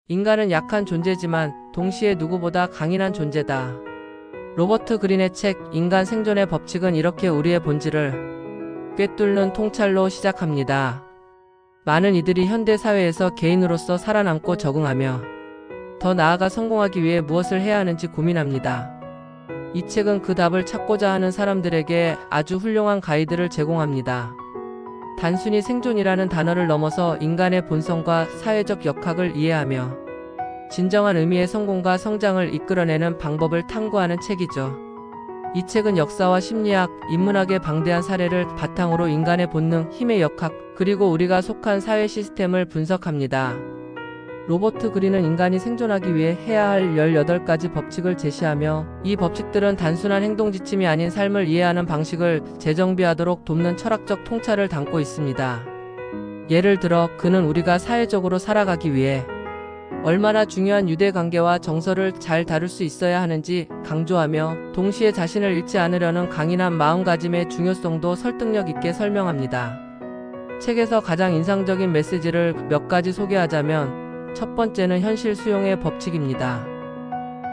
인간은 약한 존재지만 동시에 누구보다 강인한 존재다. 로버트 그린의 책 인간 생존의 법칙은 이렇게 우리의 본질을 꿰뚫는 통찰로 시작합니다. 많은 이들이 현대 사회에서 개인으로서 살아남고 적응하며 더 나아가 성공하기 위해 무엇을 해야 하는지 고민합니다. 이 책은 그 답을 찾고자 하는 사람들에게 아주 훌륭한 가이드를 제공합니다. 단순히 생존이라는 단어를 넘어서 인간의 본성과 사회적 역학을 이해하며 진정한 의미의 성공과 성장을 이끌어내는 방법을 탐구하는 책이죠. 이 책은 역사와 심리학, 인문학의 방대한 사례를 바탕으로 인간의 본능, 힘의 역학, 그리고 우리가 속한 사회 시스템을 분석합니다. 로버트 그린은 인간이 생존하기 위해 해야 할 18가지 법칙을 제시하며 이 법칙들은 단순한 행동 지침이 아닌 삶을 이해하는 방식을 재정비하도록 돕는 철학적 통찰을 담고 있습니다. 예를 들어 그는 우리가 사회적으로 살아가기 위해 얼마나 중요한 유대관계와 정서를 잘 다룰 수 있어야 하는지 강조하며 동시에 자신을 잃지 않으려는 강인한 마음가짐의 중요성도 설득력 있게 설명합니다. 책에서 가장 인상적인 메시지를 몇 가지 소개하자면 첫 번째는 현실 수용의 법칙입니다.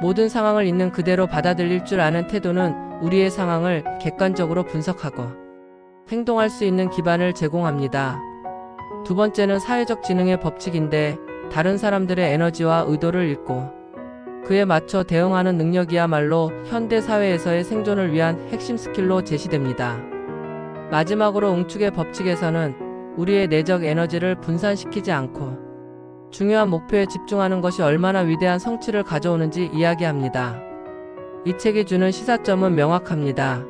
모든 상황을 있는 그대로 받아들일 줄 아는 태도는 우리의 상황을 객관적으로 분석하고 행동할 수 있는 기반을 제공합니다. 두 번째는 사회적 지능의 법칙인데 다른 사람들의 에너지와 의도를 읽고 그에 맞춰 대응하는 능력이야말로 현대 사회에서의 생존을 위한 핵심 스킬로 제시됩니다. 마지막으로 응축의 법칙에서는 우리의 내적 에너지를 분산시키지 않고 중요한 목표에 집중하는 것이 얼마나 위대한 성취를 가져오는지 이야기합니다. 이 책이 주는 시사점은 명확합니다.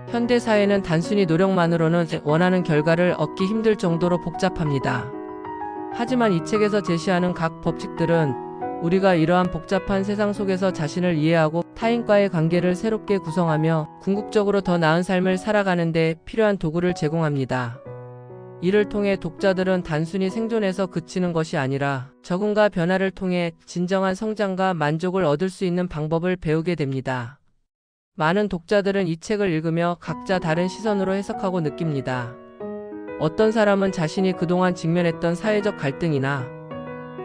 현대 사회는 단순히 노력만으로는 원하는 결과를 얻기 힘들 정도로 복잡합니다. 하지만 이 책에서 제시하는 각 법칙들은 우리가 이러한 복잡한 세상 속에서 자신을 이해하고 타인과의 관계를 새롭게 구성하며 궁극적으로 더 나은 삶을 살아가는 데 필요한 도구를 제공합니다. 이를 통해 독자들은 단순히 생존에서 그치는 것이 아니라 적응과 변화를 통해 진정한 성장과 만족을 얻을 수 있는 방법을 배우게 됩니다. 많은 독자들은 이 책을 읽으며 각자 다른 시선으로 해석하고 느낍니다. 어떤 사람은 자신이 그동안 직면했던 사회적 갈등이나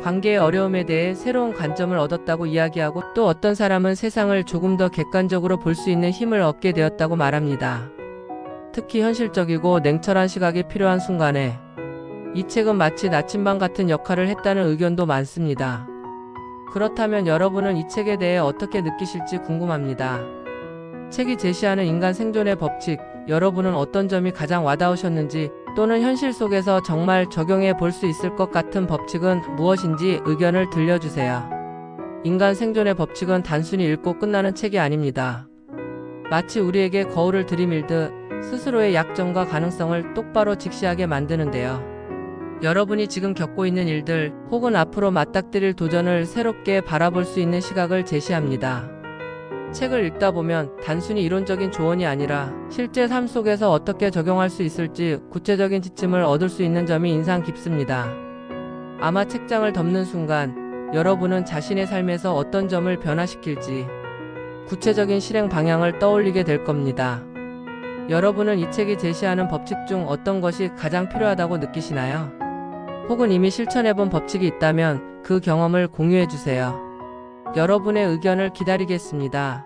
관계의 어려움에 대해 새로운 관점을 얻었다고 이야기하고 또 어떤 사람은 세상을 조금 더 객관적으로 볼 수 있는 힘을 얻게 되었다고 말합니다. 특히 현실적이고 냉철한 시각이 필요한 순간에 이 책은 마치 나침반 같은 역할을 했다는 의견도 많습니다. 그렇다면 여러분은 이 책에 대해 어떻게 느끼실지 궁금합니다. 책이 제시하는 인간 생존의 법칙, 여러분은 어떤 점이 가장 와닿으셨는지 또는 현실 속에서 정말 적용해 볼 수 있을 것 같은 법칙은 무엇인지 의견을 들려주세요. 인간 생존의 법칙은 단순히 읽고 끝나는 책이 아닙니다. 마치 우리에게 거울을 들이밀듯 스스로의 약점과 가능성을 똑바로 직시하게 만드는데요. 여러분이 지금 겪고 있는 일들 혹은 앞으로 맞닥뜨릴 도전을 새롭게 바라볼 수 있는 시각을 제시합니다. 책을 읽다 보면 단순히 이론적인 조언이 아니라 실제 삶 속에서 어떻게 적용할 수 있을지 구체적인 지침을 얻을 수 있는 점이 인상 깊습니다. 아마 책장을 덮는 순간 여러분은 자신의 삶에서 어떤 점을 변화시킬지 구체적인 실행 방향을 떠올리게 될 겁니다. 여러분은 이 책이 제시하는 법칙 중 어떤 것이 가장 필요하다고 느끼시나요? 혹은 이미 실천해본 법칙이 있다면 그 경험을 공유해주세요. 여러분의 의견을 기다리겠습니다.